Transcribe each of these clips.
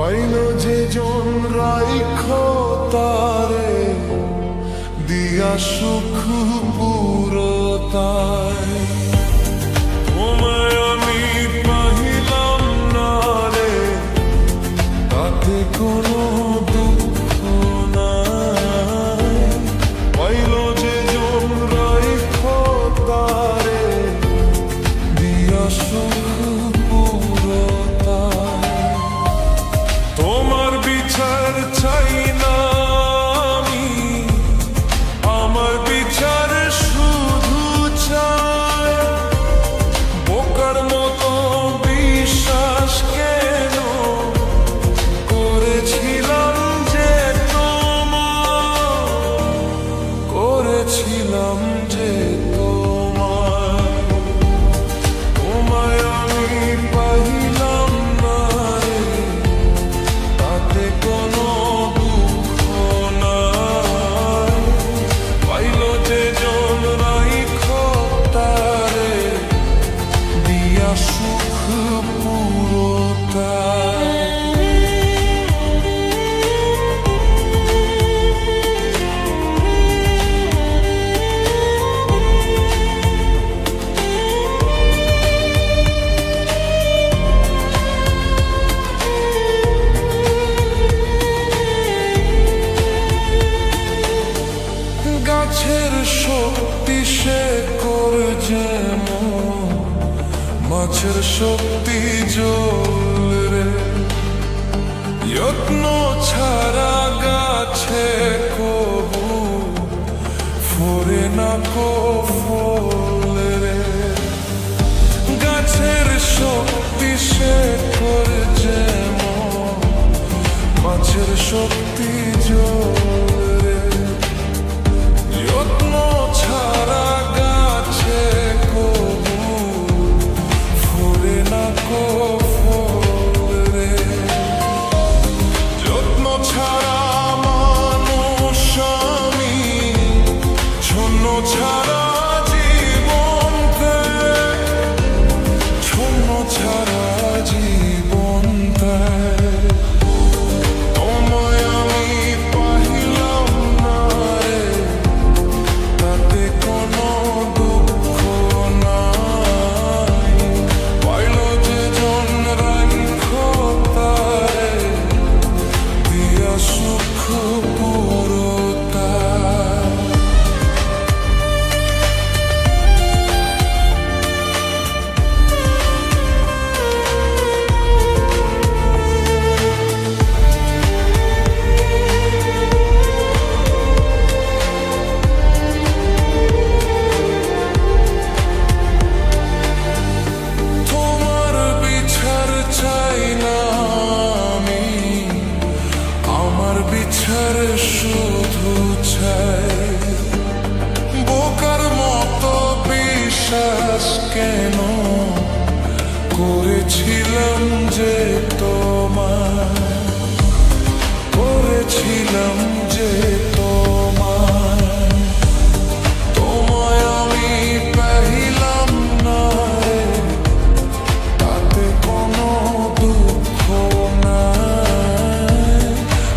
Pile যে জন রাইখো তারে দিয়া সুখ পুরতায় তোমায় আমি পাহিলাম না রে তাতে কোনো দুঃখ নাই পাইল যে জন রাইখো তারে দিয়া সুখ পুরতায় তোমার বিচার চাই না আমি আমার বিচার শুধু চাই বোকার মতো বিশ্বাস কেন করেছিলাম যে করেছিলাম যে তোমায় আমি পাইলাম না রে তাতে কোনো দুঃখ নাই পাইল যে জন রাইখো তারে দিয়া সুখ পুরতায় গাছের শক্তি সে করে যেমন মাছের শক্তি জল রে যত্ন ছাড়া গাছে কবু ফোরে না কো ফল রে গাছের শক্তি সে করে যেমন মাছের শক্তি জল রে যত্ন ছাড়া গাছে কবু ফোরে না কো ফল রে যত্ন ছাড়া মানুষ আমি শূন্য ছাড়া জীবন শূন্য ছাড়া জীবন তোমায় আমি পাহিলাম না রে তাতে কোনো দুঃখ নাই পাইল যে জন রাইখো তারে দিয়া সুখ পুরতায় তোমার বিচার চাই না আমি আমার বিচার শুধু চাই বোকার মতো বিশ্বাস কেন করেছিলাম যে করেছিলাম যে তোমায় আমি পাহিলাম না রে তাতে কোনো দুঃখ নাই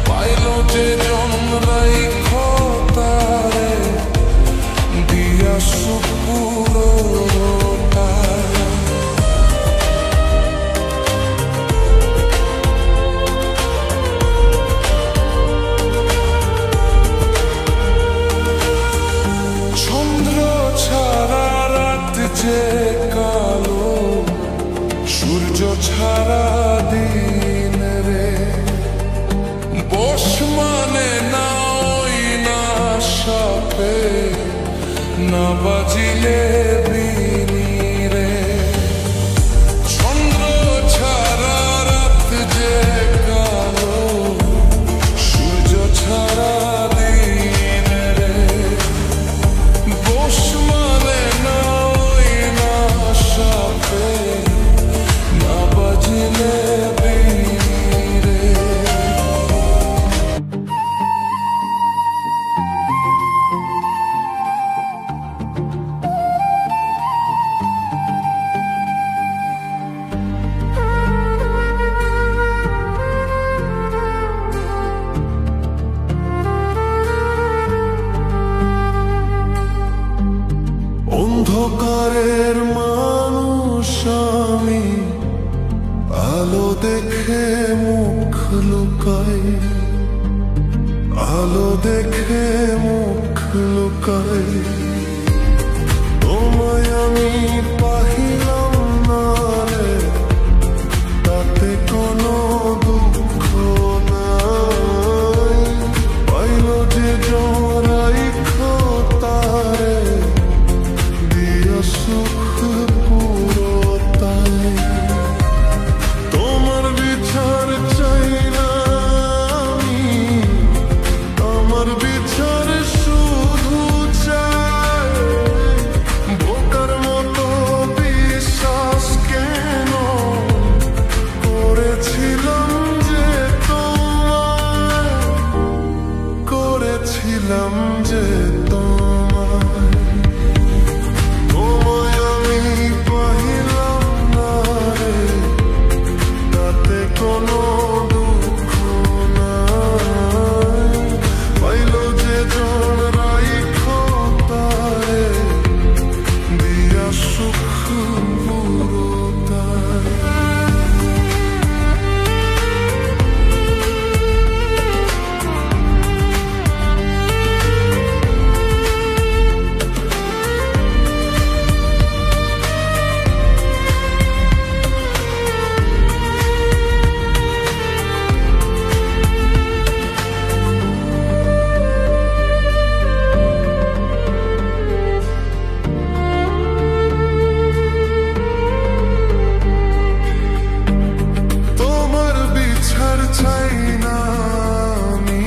পাইল যে জন রাইখো তারে দিয়া সুখ পুরতায় চন্দ্র ছাড়া রাত যে কালো সূর্য ছাড়া দিন রে বস মানে না ওই না সাপে না বাজিলে বিনি রে চন্দ্র ছাড়া রাত যে কালো সূর্য ছাড়া দিন রে বস মানে না ওই না সাপে না বাজিলে বিনি রে দেখে মুখ লুকাই, আলো দেখে মুখ লুকাই, তোমায় আমি পাহিলাম না রে, তাতে কোনো দুঃখ নাই। পাইল যে জড়াই তারে দিয়া সুখ পুরোটাই। তোমার বিচার চাই না আমি, আমার বিচার শুধু চাই। বোকার মতো বিশ্বাস কেন করেছিলাম যে তোমায়, করেছিলাম যে তোমায়। তোমায় আমি পাইলাম না রে, তাতে কোনো দুঃখ নাই। পাইল যে জন রাইখো তারে দিয়া সুখ পুরোটাই। তোমার বিচার চাই না আমি,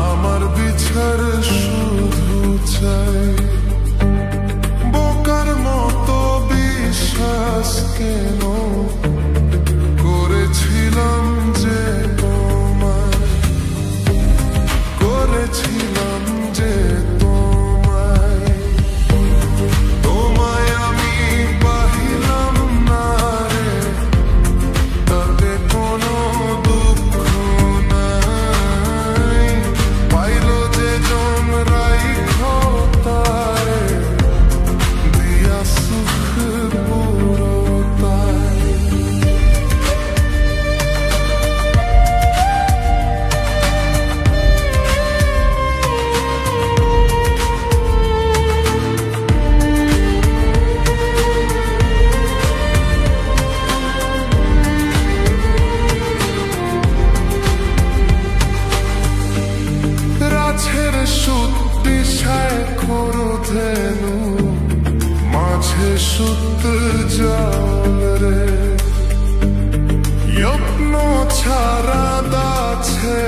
আমার বিচার শুধু চাই। বোকার মতো বিশ্বাস কেন করেছিলাম যে তোমায়, করেছিলাম যে তোমায়। তোমায় আমি পাহিলাম না রে, তাতে কোনো দুঃখ নাই। পাইল যে জন রাইখো তারে দিয়া সুখ পুরোটাই। রাছের সুত দিশায় করুধেনু, মাঝে সুত জল রে। যত্ন ছাড়া দাছে